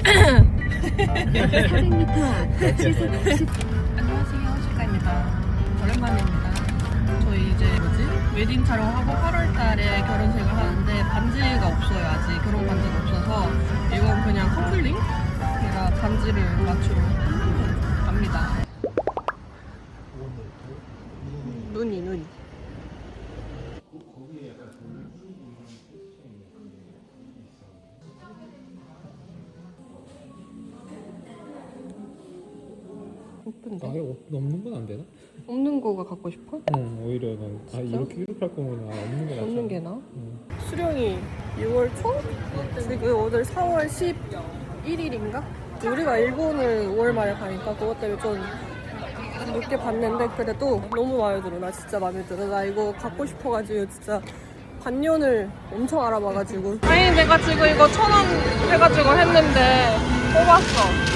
400m 앞 시속 90. 안녕하세요, 호시카입니다. 오랜만입니다. 저희 이제 웨딩 촬영하고 8월달에 결혼식을 하는데 반지가 없어요. 아직 결혼 반지가 없어서 이건 그냥 커플링? 제가 반지를 맞추러 갑니다. 눈이 예쁜데? 아, 없는 건 안 되나? 없는 거가 갖고 싶어? 응, 오히려 난 이렇게 할 거면 없는 게 낫지. 없는 게 나아? 응. 수령이 6월 초? 지금 오늘 4월 11일인가? 우리가 일본을 5월 말에 가니까 그것 때문에 좀 늦게 봤는데 그래도 너무 마음에 들어. 나 진짜 마음에 들어. 나 이거 갖고 싶어가지고 진짜 반년을 엄청 알아봐가지고. 아니 내가 지금 이거 1,000원 해가지고 했는데 뽑았어.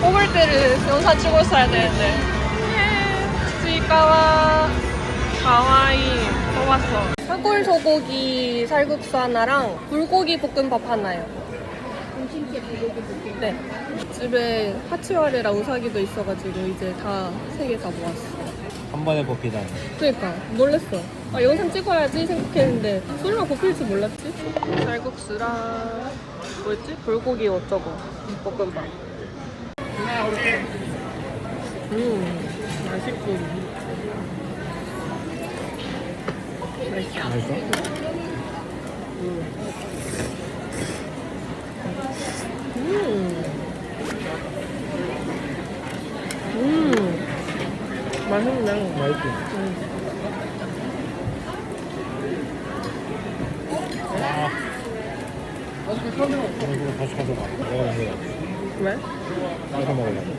뽑을 때를 영상 찍었어야 되는데. 스이카와 가와이 뽑았어. 사골 소고기 살국수 하나랑 불고기 볶음밥 하나요. 공심채 불고기 볶음. 네. 집에 하치와레랑 우사기도 있어가지고 이제 다 3개 다 모았어. 한 번에 뽑히다니. 그러니까 놀랬어. 아 영상 찍어야지 생각했는데 설마 뽑힐 줄 몰랐지? 쌀국수랑 뭐였지? 불고기 어쩌고 볶음밥. 맛있군. 맛있어. 맛있어? 맛있네. 맛있지? 이거 다시 가져가. 내가 먹어야 왜? 내가 먹으려고.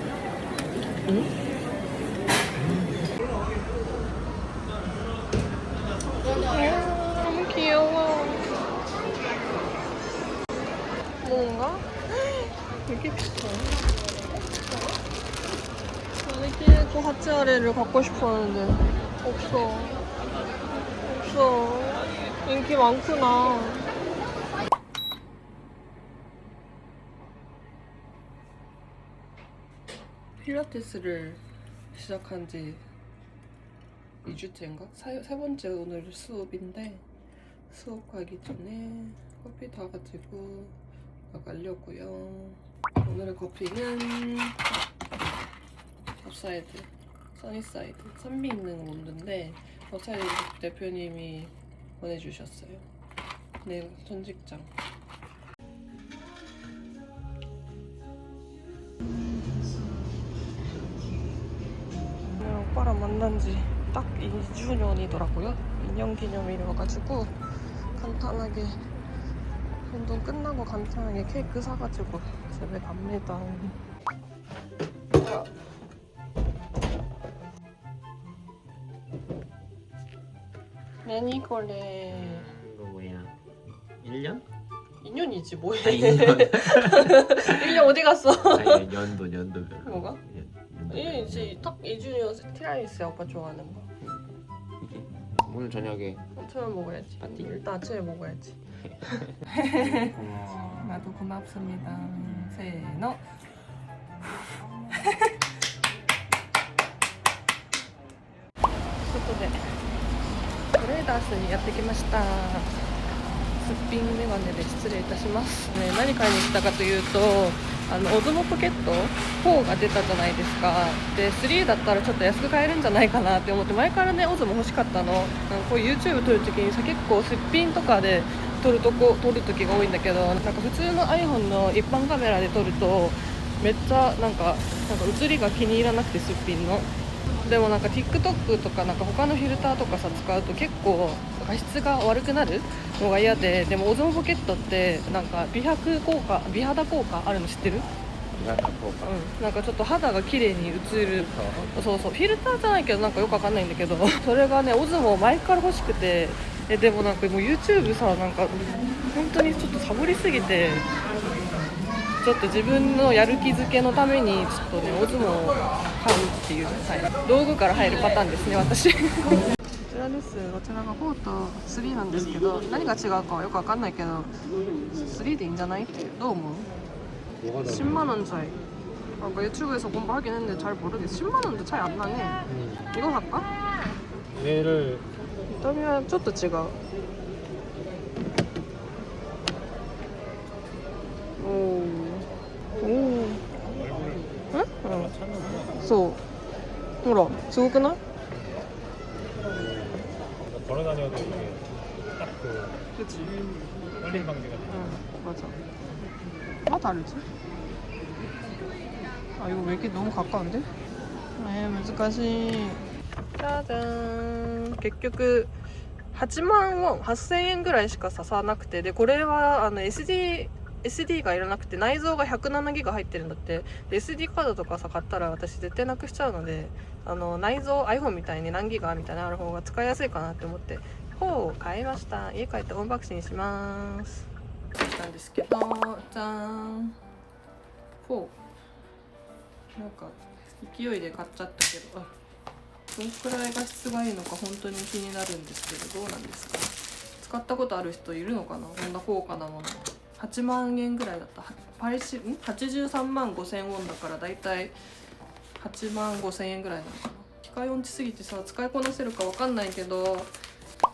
너무 귀여워. 뭔가? 되게 비싸. 이렇게 또 하츠아레를 갖고 싶었는데 없어. 인기 많구나. 필라테스를 시작한 지 2주째인가? 세 번째 오늘 수업인데 수업 가기 전에 커피 타가지고 나가려고요. 오늘의 커피는 업사이드, 써니사이드, 산미 있는 원두인데 업사이드 대표님이 보내주셨어요. 네, 전 직장. 오빠랑 만난 지 딱 2주년이더라고요. 2년 기념일이어가지고 간단하게 운동 끝나고 간단하게 케이크 사가지고 집에 갑니다. 매니콜레 이거 뭐야? 1년? 2년이지 뭐해. 2년. 1년 어디 갔어? 아니, 연도별로. 뭐가? 이 이제 딱 2주년 티라미수야. 오빠 좋아하는 거. 오늘 저녁에 아침에 먹어야지. 파티? 일단 아침에 먹어야지. 고마워. 나도 고맙습니다. 세노. ということでトレーダースにやってきました。すっぴんメガネで失礼いたします、ね、何買いに来たかというとオズモポケット4が出たじゃないですか。で3だったらちょっと安く買えるんじゃないかなって思って前からねオズも欲しかったの。こう YouTube 撮るときにさ結構すっぴんとかで撮る時が多いんだけど、なんか普通の iPhone の一般カメラで撮るとめっちゃなんか写りが気に入らなくてすっぴんの。でもなんか TikTok とかなんか他のフィルターとかさ使うと結構画質が悪くなるのが嫌で、でもオズモポケットってなんか美肌効果あるの知ってる？なんかちょっと肌が綺麗に映る。そうフィルターじゃないけどなんかよくわかんないんだけどそれがねオズモ前から欲しくて、でもなんかもう YouTube さなんか本当にちょっとサボりすぎてちょっと自分のやる気づけのためにちょっとねオズモを買うっていう、道具から入るパターンですね私こちらです。こちらが4と3なんですけど何が違うかはよくわかんないけど3でいいんじゃないってどう思う？ 뭐가 10만 원 차이. 아까 유튜브에서 공부하긴 했는데 잘 모르겠어. 10만 원도 차이 안 나네. 이거 살까? 얘를 見た目はちょっと違う。おお。おお。え？うん。そう。ほら、すごくない？ 걸어다녀도 이게 딱 그 그치? 떨림 관계가 응, 맞아. 뭐 다르지? 아, 이거 왜 이렇게 너무 가까운데?難しい. 짜잔. 結局 8万ウォン、8000円ぐらいしか刺さなくて、でこれはSD がいらなくて内蔵が107ギガ入ってるんだって。で SD カードとかさ買ったら私絶対なくしちゃうので、内蔵 iPhone みたいに何ギガみたいなのある方が使いやすいかなって思って4を買いました。家帰ってオンバックスにします。なんですけど、じゃーん、4なんか勢いで買っちゃったけど、どのくらい画質がいいのか本当に気になるんですけど、どうなんですか？使ったことある人いるのかな？こんな高価なもの。8万円ぐらいだった。83万5千ウォンだからだいたい8万5千円ぐらいなのかな。機械音痴すぎてさ、使いこなせるかわかんないけど、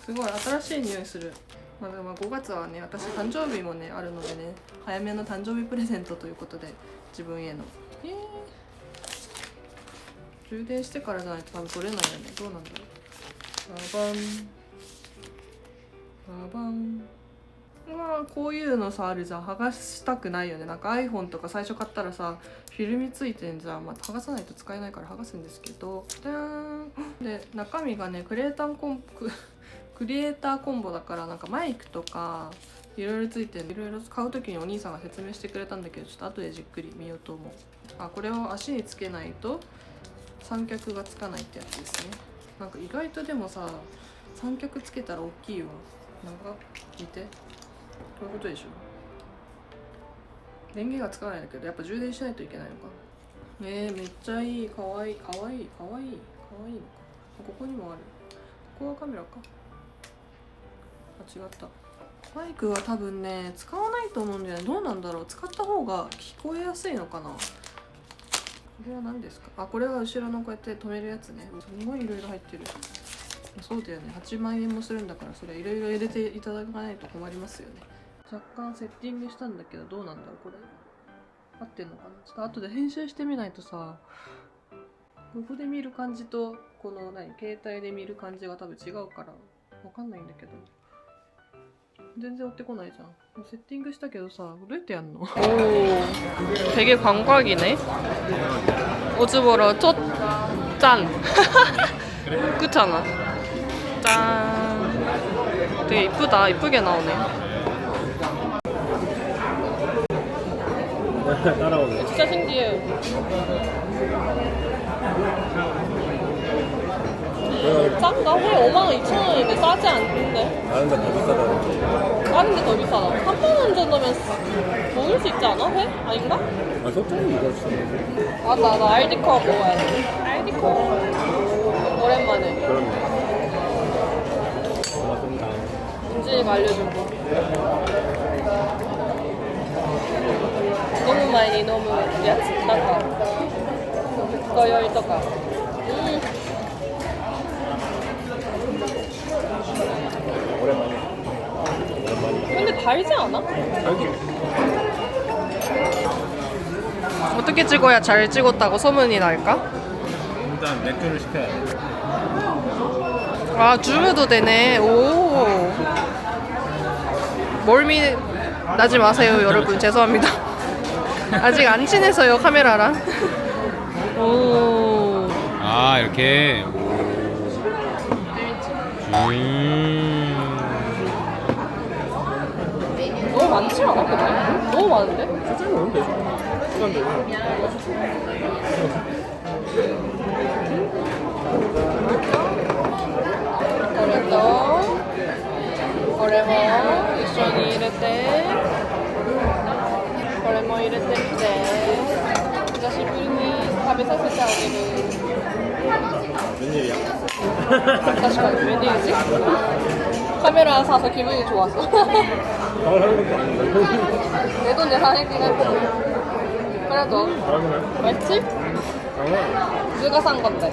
すごい新しい匂いする。まあ、5月はね、私誕生日もねあるのでね、早めの誕生日プレゼントということで自分への。充電してからじゃないと多分取れないよね。どうなんだろう。ババンババン。まあこういうのさあるじゃん。剥がしたくないよね。なんか iPhone とか最初買ったらさフィルムついてんじゃん。まあ剥がさないと使えないから剥がすんですけど、で中身がねクリエイターコンボだから、なんかマイクとかいろいろついてる。いろいろ買う時にお兄さんが説明してくれたんだけど、ちょっと後でじっくり見ようと思う。あ、これを足につけないと三脚がつかないってやつですね。なんか意外とでもさ三脚つけたら大きいわ。なんか見て、こういうことでしょ。電源がつかないんだけどやっぱ充電しないといけないのか。めっちゃいい。かわいいかわいいかわいいかわいいのか。ここにもある。ここはカメラか。あ、違った。マイクは多分ね使わないと思うんだよね。どうなんだろう。使った方が聞こえやすいのかな。これは何ですか？あ、これは後ろのこうやって止めるやつね。すごいいろいろ入ってる。そうだよね。8万円もするんだからそれいろいろ入れていただかないと困りますよね。若干セッティングしたんだけどどうなんだろうこれ。合ってんのかな。ちょっと後で編集してみないとさ、ここで見る感じとこの携帯で見る感じが多分違うからわかんないんだけど。全然追ってこないじゃん。セッティングしたけどさ、どうやってやんの？おー, 되게 광각이네. 어제 보러 첫 짠. 그렇잖아. 짠. 되게 이쁘다. 이쁘게 나오네. 따라오네. 진짜 신기해. 짠가? 회 5만원 2천원인데 싸지 않는데? 다른 데더 비싸다. 다른 데 더 비싸다. 3만원 정도면 먹을 수 있지 않아? 회? 아닌가? 아, 소장이 이거 진짜. 맞아, 나 알디코어 먹어야 돼. 알디코어. 오랜만에. 그렇네. 고맙습니다. 은진이가 알려준 거. 너무 많이 너무 야채,なんか 거요이とか. 근데 달지 않아? 알지? 어떻게 찍어야 잘 찍었다고 소문이 날까? 일단 맥주를 시켜야 돼. 아, 줌도 되네. 오. 멀미 나지 마세요, 여러분. 죄송합니다. 아직 안 친해서요, 카메라랑. 오. 아, 이렇게. 너무 많지 않아? 근데? 너무 많은데? 소장이 오면 되죠. 시간 되면.これも一緒に入れて、これも入れてみて、久しぶりに食べさせてあげる。 웬일이야? 確かに웬일이지? 카메라 사서 기분이 좋았어. 나를 하는 것도 아닌데. 내 돈 내산했긴 했고. 그래도 맛있지? 누가 산 건데?